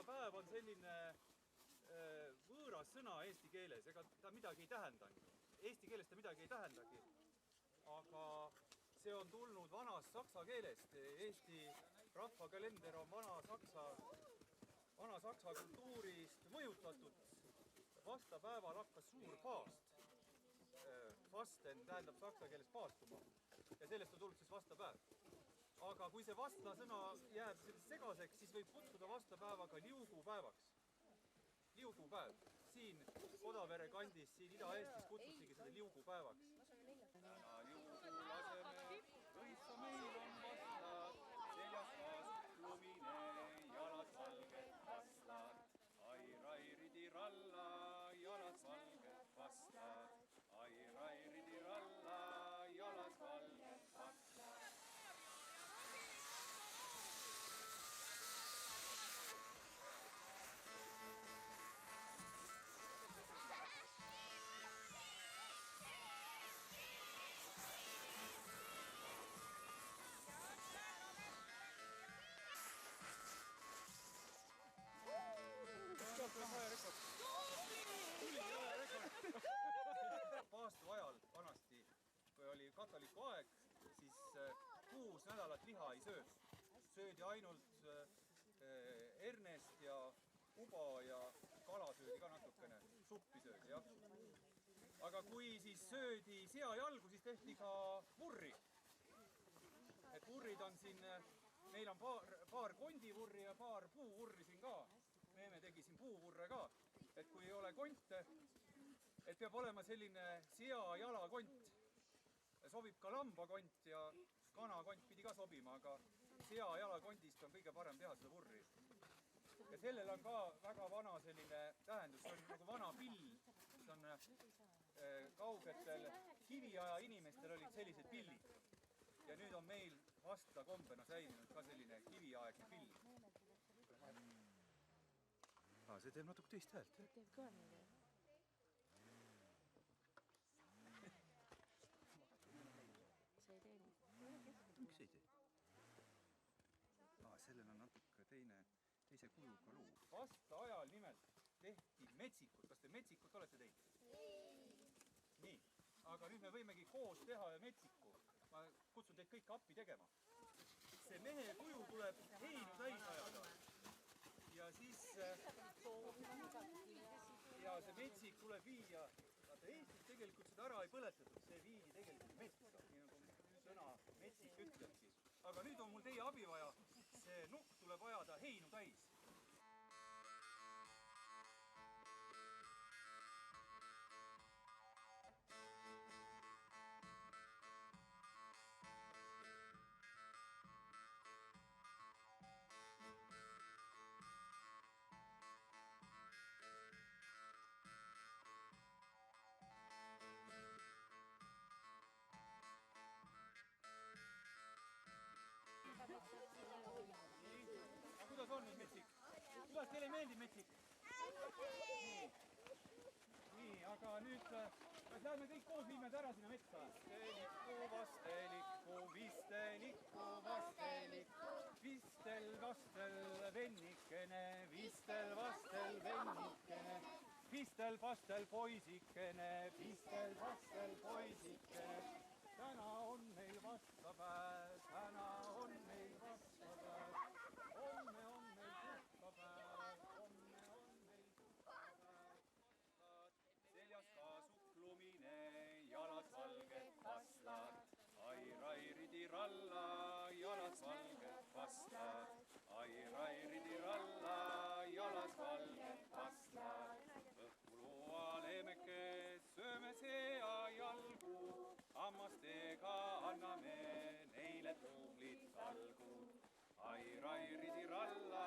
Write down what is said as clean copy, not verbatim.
vastapäev on selline võõras sõna eesti keeles, ega ta midagi ei tähendagi. Eesti keeles ta midagi ei tähendagi, aga see on tulnud vanast saksa keelest. Eesti rahvakalender on vana saksa kultuurist mõjutatud. Vastapäeval hakkas suur paast. Fasten tähendab saksa keeles paastuma ja sellest on tulnud siis vastapäev. Aga kui see vastasõna jääb segaseks, siis võib kutsuda vastapäevaga liugupäevaks. Liugupäev. Siin Kodavere kandis, siin Ida-Eestis kutsutigi seda liugupäevaks. Täna liugu laseme, võissa meil on vastad, seljas kaasub lumine, jalad valged vastad. Ai, rai, ridi, ralla, jalad valged vastad. Ai, rai, ridi, ralla, jalad valged vastad. Paastu ajal vanasti, kui oli katoliku aeg, siis 6 nädalat liha ei sööd. Söödi ainult ernest ja uba ja kala söödi ka natukene, suppi söödi, jah. Aga kui siis söödi seajalgu, siis tehti ka vurri. Et vurrid on siin, meil on paar kondivurri ja paar puuvurri siin ka. Meeme tegi siin puuvurre ka, et kui ei ole konte, et peab olema selline sea-jalakont. Sobib ka lambakont ja kanakont pidi ka sobima, aga sea-jalakondist on kõige parem teha seda vurri. Ja sellel on ka väga vana selline tähendus, see on nagu vana pill. See on kaugetel kiviaja inimestel olid sellised pillid. Ja nüüd on meil vasta kombena säilinud ka selline kiviaegne pill. See teeb natuke teist häält. See teeb ka nii. See ei tee nii. Miks ei tee? Sellel on natuke teise kujuga luu. Vasta ajal nimelt tehti metsikut. Kas te metsikut olete teinud? Nii, aga nüüd me võimegi koos teha metsiku. Ma kutsun teid kõik appi tegema. See mehe kuju tuleb heinu täis ajada. Ja siis ja see metsik tuleb viia. Vaata, Eestis tegelikult seda ära ei põletatud, see viidi tegelikult metsa, nii nagu sõna metsik ütlebki. Aga nüüd on mul teie abi vaja, see nukk tuleb ajada heinu täis. Aga kuidas on nüüd metsik? Kuidas teile meeldib metsik? Nii, aga nüüd kas lähme kõik koos viime ära sinna metsa? Vastelikku, vistelikku, vastelikku, vistel, vastel, vennikene, vistel, vastel, vennikene, vistel, vastel, poisikene, vistel, vastel, poisikene. Täna on meil vastapäev, täna on meil vastapäev, homme on meil puhkapäev, homme on meil puhkapäev. Seljas kaasub lumine, jalad valged vastad, ai, rai, ridi, ralla, jalad valged vastad, ai, rai, ridi, ralla, jalad valged vastad. Õhkulua leemeke, sööme sea jalgu, hammastega anname neile tublid talgu. Ai, rai, ridi, ralla,